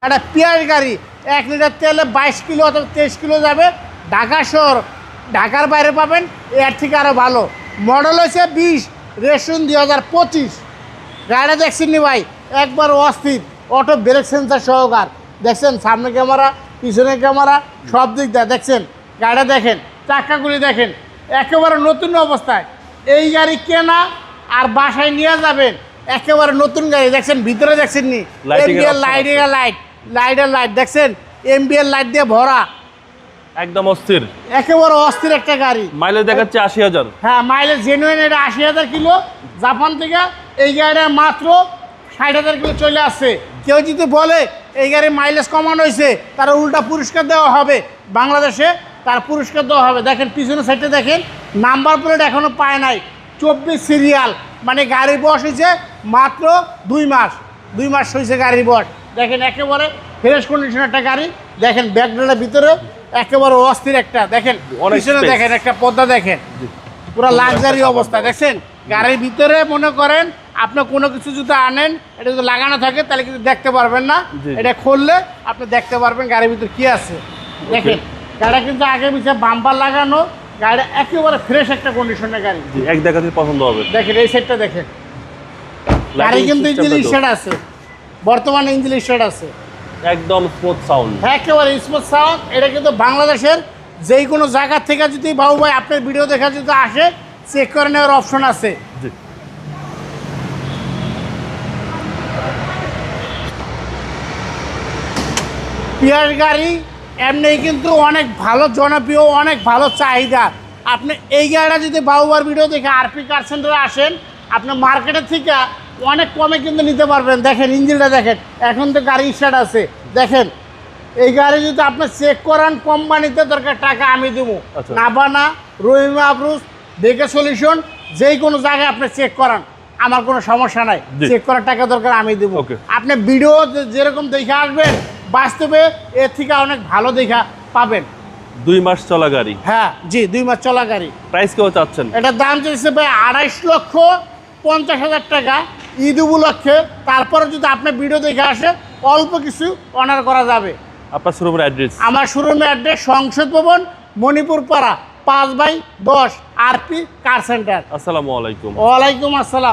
একটা পেঁয়াজ গাড়ি 1 লিটার তেলে 22 কিলো অথবা 23 কিলো যাবে। ঢাকা শহর, ঢাকার বাইরে পাবেন এর থেকে আরও ভালো। মডেল হয়েছে 20, রেশন 2025। গাড়িটা দেখছেন নি ভাই, একবার অস্থির। অটো ব্রেক সেন্সার সহকার, দেখছেন সামনে ক্যামেরা, পিছনে ক্যামেরা, সব দিক দিয়ে দেখছেন। গাড়িটা দেখেন, চাকাগুলি দেখেন, একেবারে নতুন অবস্থায়। এই গাড়ি কেনা আর বাসায় নিয়ে যাবেন, একেবারে নতুন গাড়ি। দেখছেন ভিতরে দেখছেন নি, লাইটের লাইট দেখছেন, এমবিএল লাইট দিয়ে ভরা, একদম অস্থির, একেবারে অস্থির একটা গাড়ি। মাইলেজ দেখাচ্ছে 80,000। হ্যাঁ, মাইলেজ জেনুইন, এটা 80,000 কিলো। জাপান থেকে এই গাড়িটা মাত্র 60,000 কিলো চলে আসছে। কেউ যদি বলে এই গাড়ির মাইলেজ কমানো হয়েছে, তার উল্টা পুরস্কার দেওয়া হবে, বাংলাদেশে তার পুরস্কার দেওয়া হবে। দেখেন পিছনে সাইডে দেখেন, নাম্বার প্লেট এখনও পায় নাই, 24 সিরিয়াল। মানে গাড়ির বয়স হয়েছে মাত্র 2 মাস, 2 মাস হয়েছে গাড়ির বয়স। দেখেন একেবারে ফ্রেশ কন্ডিশন একটা গাড়ি। দেখেন ব্যাকডালার ভিতরে একেবারে অস্থির একটা, দেখেন পিছনে দেখেন একটা পর্দা, দেখেন পুরো লাক্সারি অবস্থা। দেখছেন গাড়ির ভিতরে মনে করেন আপনি কোনো কিছু যদি আনেন, এটা যদি লাগানো থাকে তাহলে কিন্তু দেখতে পারবেন না। এটা খুললে আপনি দেখতে পারবেন গাড়ির ভিতরে কি আছে। দেখেন গাড়িটা কিন্তু আগে পিছিয়ে বাম্পার লাগানো, গাড়িটা একেবারে ফ্রেশ একটা কন্ডিশনের গাড়ি। এক দেখাতে পছন্দ হবে। দেখেন এই সেটটা দেখেন, গাড়ি কিন্তু ইঞ্জিন স্টার্ট আছে, বর্তমানে ইঞ্জিন স্টার্ট আছে, একদম স্মুথ সাউন্ড, একেবারে স্মুথ সাউন্ড। এটা কিন্তু বাংলাদেশের যেই কোনো জায়গা থেকে যদি বাবু ভাই আপনার ভিডিও দেখা যদি আসে, চেক করে নেওয়ার অপশন আছে। পিয়ার গাড়ি এমনি কিন্তু অনেক ভালো জনপ্রিয়, অনেক ভালো চাহিদা। আপনি এই গাড়িটা যদি বাবুবার ভিডিও দেখে আরপি কার সেন্টারে আসেন, আপনি মার্কেটের থেকে অনেক কমে কিন্তু নিতে পারবেন। দেখেন ইঞ্জিনটা দেখেন, এখন তো গাড়ি স্টার্ট আছে। দেখেন এই গাড়ি যদি আপনি চেক করান, কোম্পানিতে দরকার টাকা আমি দেবো। নাবানা, রহিমা আফরুজ, বেকে সলিউশন, যেই কোনো জায়গায় আপনি চেক করান, আমার কোনো সমস্যা নাই। চেক করার টাকা দরকার আমি দেবো। আপনি ভিডিও যেরকম দেখে আসবেন, বাস্তবে এর থেকে অনেক ভালো দেখা পাবেন। 2 মাস চলা গাড়ি। হ্যাঁ জি, 2 মাস চলা গাড়ি। প্রাইস কেউ চাচ্ছেন? এটার দাম চাইছে ভাই 28,50,000 টাকা ঈদ উপলক্ষে। তারপরে যদি আপনার ভিডিও দেখে আসে, অল্প কিছু অনার করা যাবে। আপনার শোরুমের অ্যাড্রেস? আমার শোরুমের অ্যাড্রেস সংসদ ভবন, মণিপুর পাড়া, 5/10 আরপি কার সেন্টার। আসসালামু আলাইকুম। ওয়ালাইকুম আসসালাম।